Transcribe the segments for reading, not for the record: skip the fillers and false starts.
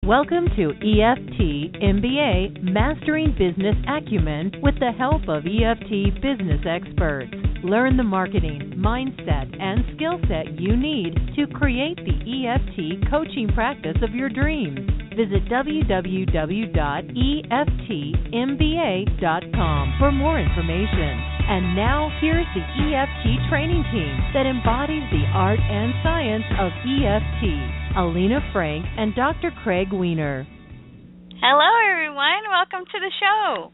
Welcome to EFT MBA Mastering Business Acumen with the help of EFT business experts. Learn the marketing, mindset, and skill set you need to create the EFT coaching practice of your dreams. Visit www.eftmba.com for more information. And now, here's the EFT training team that embodies the art and science of EFT. Alina Frank and Dr. Craig Weiner. Hello, everyone. Welcome to the show.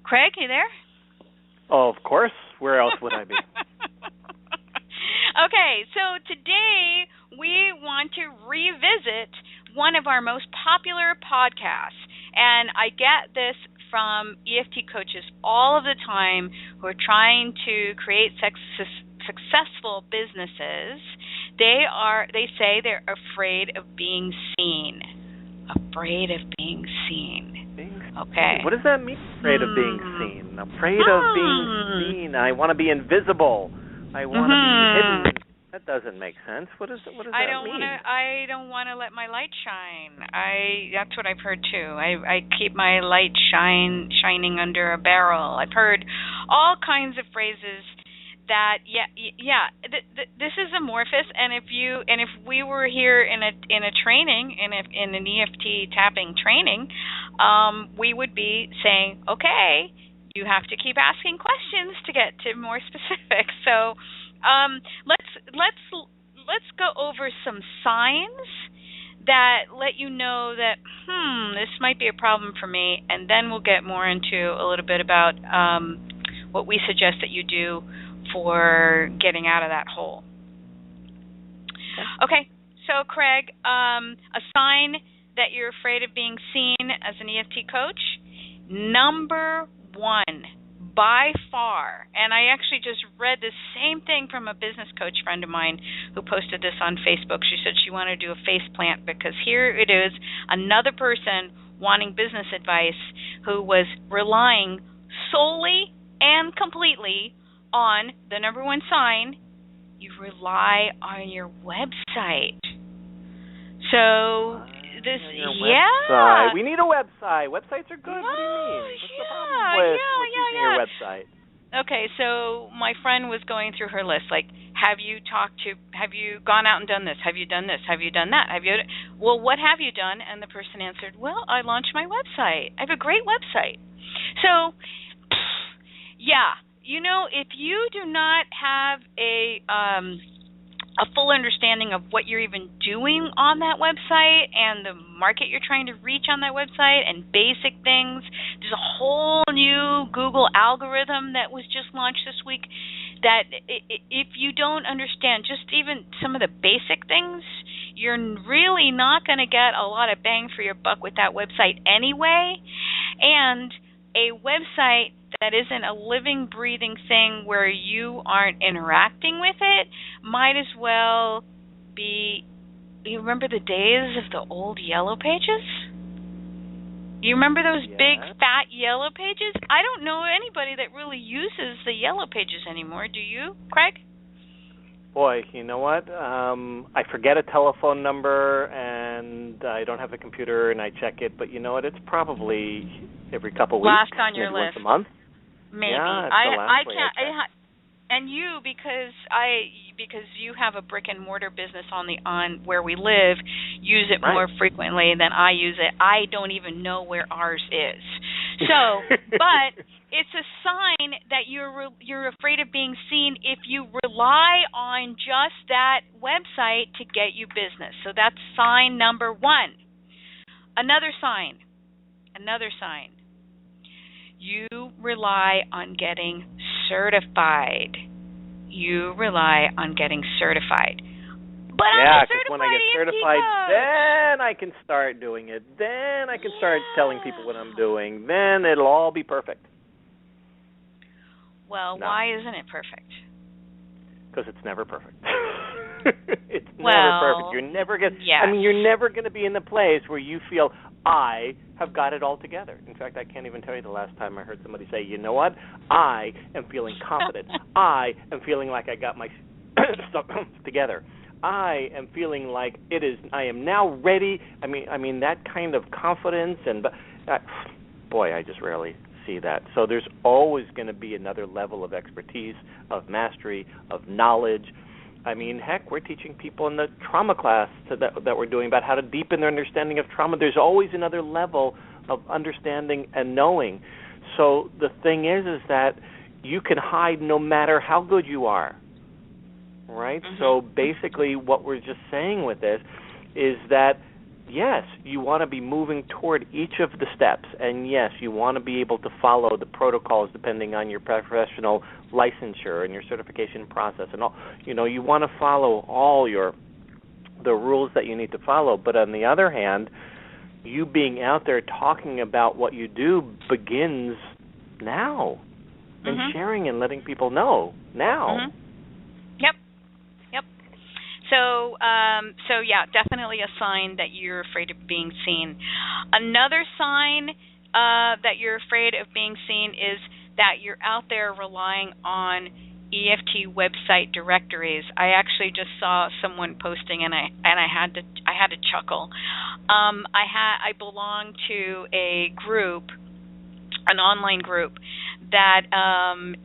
Craig, you there? Oh, of course. Where else would I be? Okay, so today we want to revisit one of our most popular podcasts. And I get this from EFT coaches all of the time who are trying to create successful businesses. They say they're afraid of being seen. Afraid of being seen. Okay. What does that mean, afraid of being seen? Afraid of being seen. I want to be invisible. I want to be hidden. That doesn't make sense. What does that mean? I don't want to let my light shine. That's what I've heard too. I keep my light shining under a barrel. I've heard all kinds of phrases that this is amorphous, and if we were here in a training in an EFT tapping training, we would be saying, okay, you have to keep asking questions to get to more specifics. So let's go over some signs that let you know that this might be a problem for me, and then we'll get more into a little bit about what we suggest that you do for getting out of that hole. Okay, so Craig, a sign that you're afraid of being seen as an EFT coach, number one, by far, and I actually just read the same thing from a business coach friend of mine who posted this on Facebook. She said she wanted to do a face plant because here it is, another person wanting business advice who was relying solely and completely on the number one sign: you rely on your website. So website. We need a website. Websites are good. What do you mean? What's the problem with using your website? Okay, so my friend was going through her list, like, have you gone out and done this? Have you done this? Have you done that? Well, what have you done? And the person answered, well, I launched my website. I have a great website. So, if you do not have a full understanding of what you're even doing on that website and the market you're trying to reach on that website and basic things, there's a whole new Google algorithm that was just launched this week that if you don't understand just even some of the basic things, you're really not going to get a lot of bang for your buck with that website anyway. And a website that isn't a living, breathing thing where you aren't interacting with it might as well be, you remember the days of the old yellow pages? You remember those big, fat yellow pages? I don't know anybody that really uses the yellow pages anymore. Do you, Craig? Boy, you know what? I forget a telephone number, and I don't have a computer, and I check it. But you know what? It's probably every couple weeks. Last on your list. Once a month. Maybe. Yeah, I can't. And you, because you have a brick and mortar business on where we live, use it more frequently than I use it. I don't even know where ours is. So, but it's a sign that you're afraid of being seen if you rely on just that website to get you business. So that's sign number one. Another sign. You rely on getting certified. But because when I get certified, then I can start doing it. Then I can start telling people what I'm doing. Then it'll all be perfect. Well, why isn't it perfect? Because it's never perfect. It's never perfect. You're never going to be in the place where you feel I have got it all together. In fact, I can't even tell you the last time I heard somebody say, you know what? I am feeling confident. I am feeling like I got my stuff together. I am feeling like I am now ready. I mean that kind of confidence, and boy, I just rarely see that. So there's always going to be another level of expertise, of mastery, of knowledge. I mean, heck, we're teaching people in the trauma class that we're doing about how to deepen their understanding of trauma. There's always another level of understanding and knowing. So the thing is that you can hide no matter how good you are, right? Mm-hmm. So basically what we're just saying with this is that, yes, you want to be moving toward each of the steps, and yes, you want to be able to follow the protocols depending on your professional licensure and your certification process, and all. You want to follow all the rules that you need to follow. But on the other hand, you being out there talking about what you do begins now, and mm-hmm. sharing and letting people know now. Mm-hmm. Yep. So yeah, definitely a sign that you're afraid of being seen. Another sign that you're afraid of being seen is that you're out there relying on EFT website directories. I actually just saw someone posting, and I had to chuckle. I belong to a group, an online group that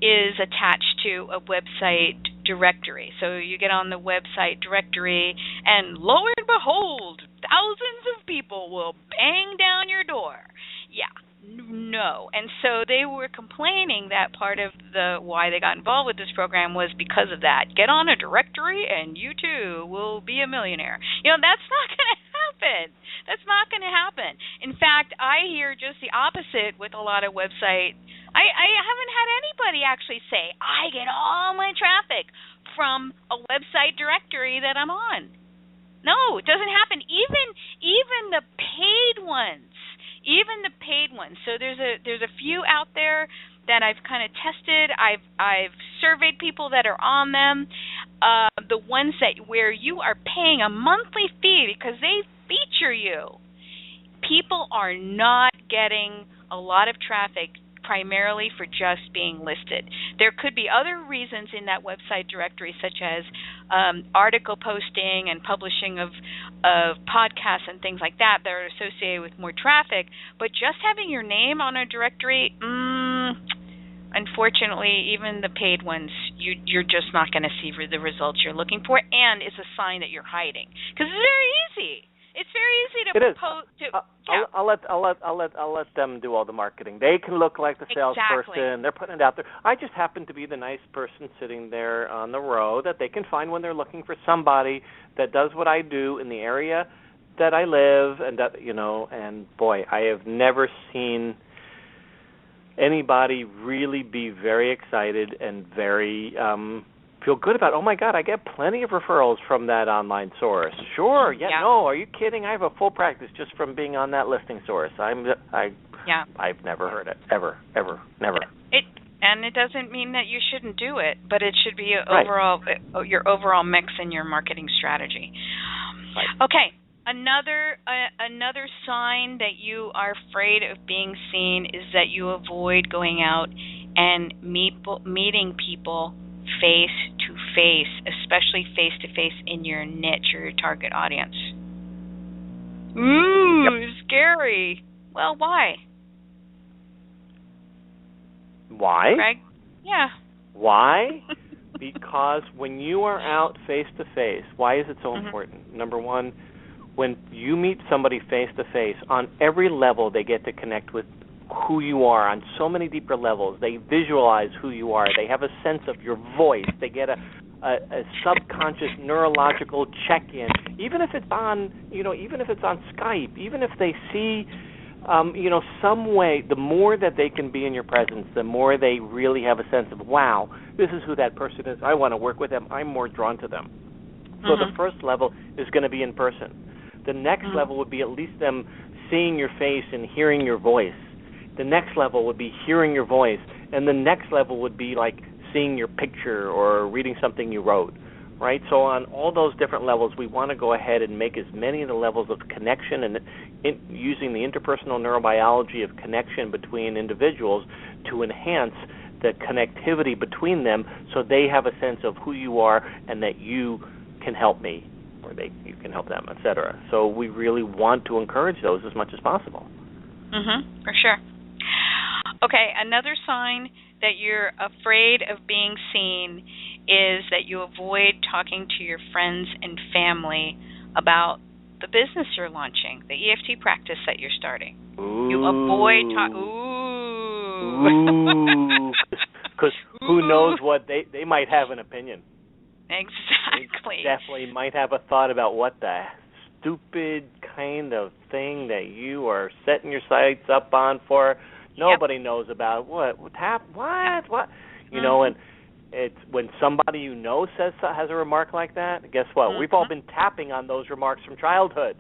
is attached to a website directory. So you get on the website directory, and lo and behold, thousands of people will bang down your door. Yeah, no. And so they were complaining that part of why they got involved with this program was because of that. Get on a directory, and you too will be a millionaire. That's not going to happen. That's not going to happen. In fact, I hear just the opposite with a lot of website. I haven't had anybody actually say, I get all my traffic from a website directory that I'm on. No, it doesn't happen. Even the paid ones. So there's a few out there that I've kind of tested. I've surveyed people that are on them. The ones where you are paying a monthly fee because they feature you. People are not getting a lot of traffic primarily for just being listed. There could be other reasons in that website directory, such as article posting and publishing of podcasts and things like that are associated with more traffic. But just having your name on a directory, unfortunately, even the paid ones, you're just not going to see the results you're looking for, and it's a sign that you're hiding. Because it's very easy. It's very easy to post. I'll let them do all the marketing. They can look like the salesperson. Exactly. They're putting it out there. I just happen to be the nice person sitting there on the row that they can find when they're looking for somebody that does what I do in the area that I live, and that And boy, I have never seen anybody really be very excited and very feel good about, oh my God, I get plenty of referrals from that online source. Sure, no, are you kidding? I have a full practice just from being on that listing source. I've never heard it, ever, never. And it doesn't mean that you shouldn't do it, but it should be your overall mix in your marketing strategy. Right. Okay, another sign that you are afraid of being seen is that you avoid going out and meeting people face-to-face, especially face-to-face in your niche or your target audience. Scary. Well, why? Why? Greg? Yeah. Why? Because when you are out face-to-face, why is it so important? Number one, when you meet somebody face-to-face, on every level they get to connect with who you are on so many deeper levels. They visualize who you are. They have a sense of your voice. They get a subconscious neurological check-in. Even if it's on, Skype, even if they see, some way, the more that they can be in your presence, the more they really have a sense of, wow, this is who that person is. I want to work with them. I'm more drawn to them. So the first level is going to be in person. The next level would be at least them seeing your face and hearing your voice. The next level would be hearing your voice, and the next level would be like seeing your picture or reading something you wrote, right? So on all those different levels, we want to go ahead and make as many of the levels of connection and using the interpersonal neurobiology of connection between individuals to enhance the connectivity between them so they have a sense of who you are and that you can help me, or you can help them, etc. So we really want to encourage those as much as possible. For sure. Okay, another sign that you're afraid of being seen is that you avoid talking to your friends and family about the business you're launching, the EFT practice that you're starting. Ooh. You avoid because who knows what they might have an opinion. Exactly. They definitely might have a thought about what the stupid kind of thing that you are setting your sights up on for. Nobody knows about what, you know, and it's when somebody you know has a remark like that. Guess what? We've all been tapping on those remarks from childhood.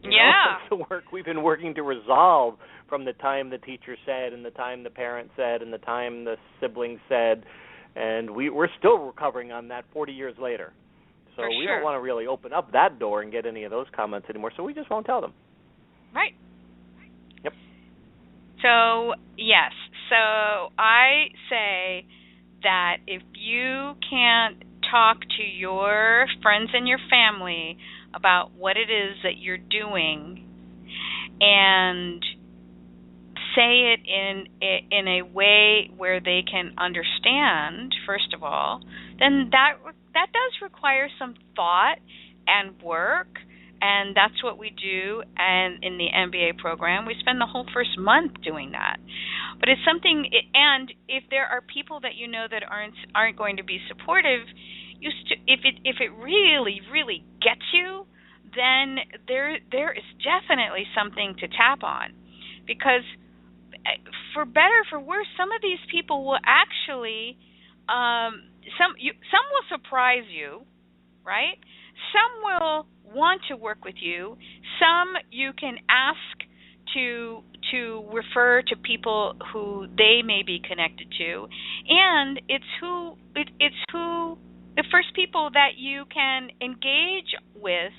You know? It's the work we've been working to resolve from the time the teacher said, and the time the parent said, and the time the sibling said, and we're still recovering on that 40 years later. So we don't want to really open up that door and get any of those comments anymore. So we just won't tell them. Right. Yep. So, yes. So I say that if you can't talk to your friends and your family about what it is that you're doing and say it in a way where they can understand, first of all, then that does require some thought and work. And that's what we do, and in the MBA program, we spend the whole first month doing that. But it's something, and if there are people that you know that aren't going to be supportive, if it really, really gets you, then there is definitely something to tap on, because for better or for worse, some of these people will actually, some will surprise you, right? Some will want to work with you. Some you can ask to refer to people who they may be connected to, and it's the first people that you can engage with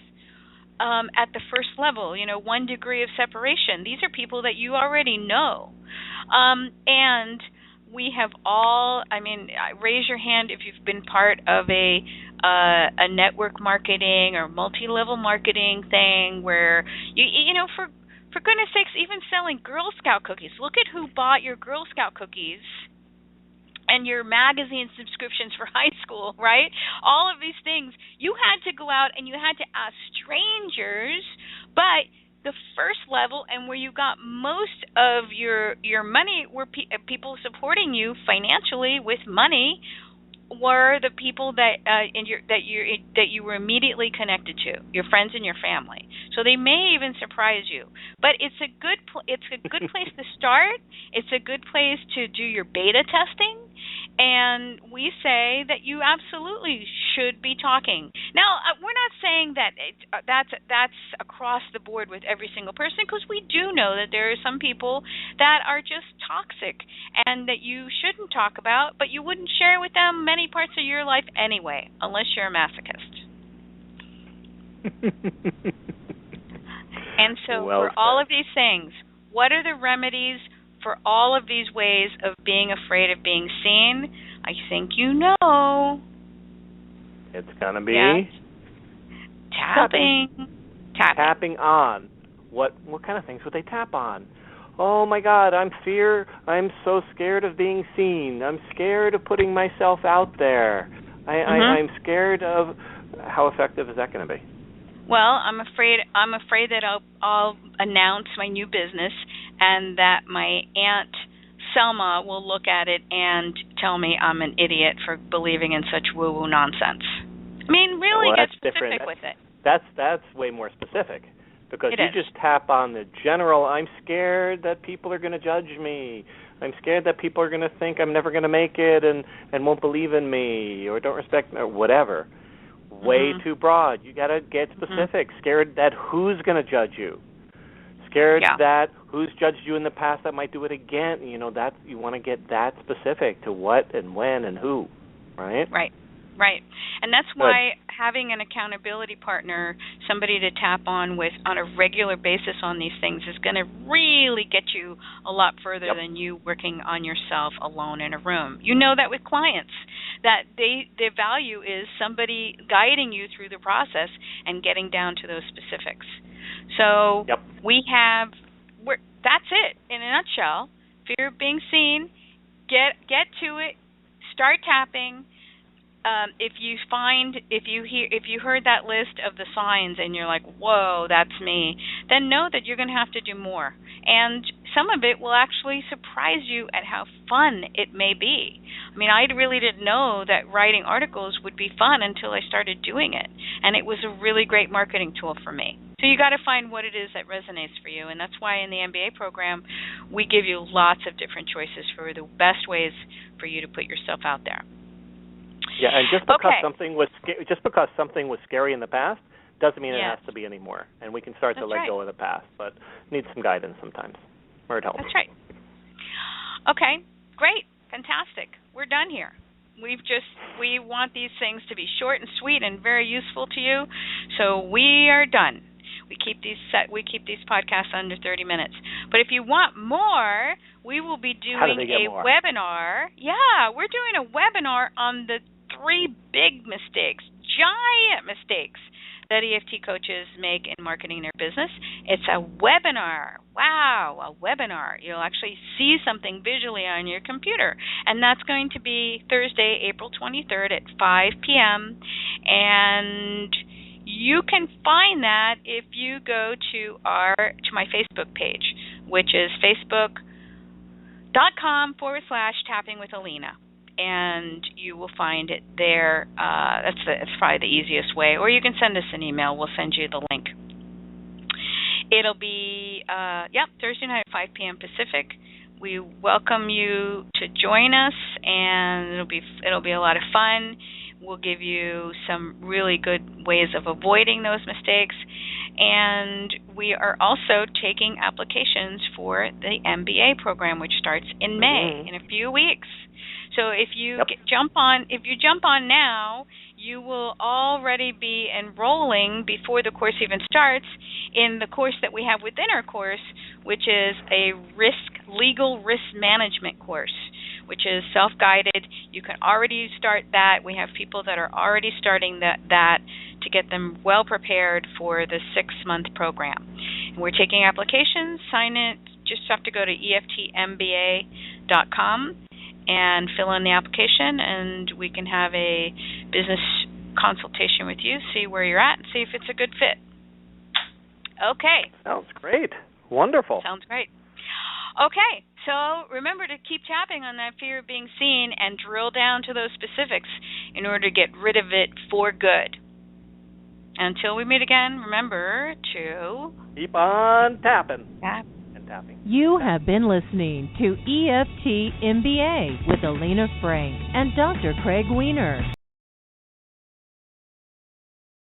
at the first level. 1 degree of separation. These are people that you already know, and we have all. Raise your hand if you've been part of a network marketing or multi-level marketing thing where you for goodness sakes, even selling Girl Scout cookies. Look at who bought your Girl Scout cookies and your magazine subscriptions for high school, right? All of these things, you had to go out and you had to ask strangers, but the first level and where you got most of your money were people supporting you financially with money were the people that you were immediately connected to, your friends and your family. So they may even surprise you. But it's a good place to start. It's a good place to do your beta testing. And we say that you absolutely should be talking. Now, we're not saying that that's across the board with every single person, because we do know that there are some people that are just toxic and that you shouldn't talk about, but you wouldn't share with them many parts of your life anyway, unless you're a masochist. And so for all of these things, what are the remedies for all of these ways of being afraid of being seen? I think you know. It's going to be tapping on. What kind of things would they tap on? Oh my God, I'm so scared of being seen. I'm scared of putting myself out there. I'm scared of. How effective is that going to be? Well, I'm afraid that I'll announce my new business, and that my Aunt Selma will look at it and tell me I'm an idiot for believing in such woo-woo nonsense. Really get specific with it. That's way more specific, because you just tap on the general. I'm scared that people are going to judge me. I'm scared that people are going to think I'm never going to make it and won't believe in me or don't respect me or whatever. Way too broad. You got to get specific. Scared that who's going to judge you. Scared that who's judged you in the past that might do it again. That you want to get that specific to what and when and who, right? Right. Right. And that's why having an accountability partner, somebody to tap on with on a regular basis on these things, is going to really get you a lot further than you working on yourself alone in a room. You know that with clients, that their value is somebody guiding you through the process and getting down to those specifics. So that's it in a nutshell. Fear of being seen. Get to it. Start tapping. If you heard that list of the signs and you're like, whoa, that's me, then know that you're going to have to do more. And some of it will actually surprise you at how fun it may be. I mean, I really didn't know that writing articles would be fun until I started doing it. And it was a really great marketing tool for me. So you got to find what it is that resonates for you. And that's why in the MBA program, we give you lots of different choices for the best ways for you to put yourself out there. Yeah, and just because something was scary in the past doesn't mean it has to be anymore. And we can start to let go of the past, but need some guidance sometimes, or it helps. That's right. Okay, great, fantastic. We're done here. We want these things to be short and sweet and very useful to you, so we are done. We keep these podcasts under 30 minutes. But if you want more, we will be doing a webinar. Yeah, we're doing a webinar on the 3 big mistakes, giant mistakes, that EFT coaches make in marketing their business. It's a webinar. Wow, a webinar. You'll actually see something visually on your computer. And that's going to be Thursday, April 23rd at 5 p.m. And you can find that if you go to my Facebook page, which is facebook.com/tappingwithalina. And you will find it there. That's probably the easiest way. Or you can send us an email. We'll send you the link. It'll be Thursday night at 5 p.m. Pacific. We welcome you to join us, and it'll be a lot of fun. We'll give you some really good ways of avoiding those mistakes. And we are also taking applications for the MBA program, which starts in May, in a few weeks. So if you jump on now, you will already be enrolling before the course even starts in the course that we have within our course, which is a legal risk management course, which is self-guided. You can already start that. We have people that are already starting that to get them well prepared for the 6-month program. And we're taking applications. Sign it. Just have to go to EFTMBA.com and fill in the application, and we can have a business consultation with you, see where you're at, and see if it's a good fit. Okay. Sounds great. Wonderful. Sounds great. Okay, so remember to keep tapping on that fear of being seen and drill down to those specifics in order to get rid of it for good. Until we meet again, remember to keep on tapping. Tap. You have been listening to EFT MBA with Alina Frank and Dr. Craig Weiner.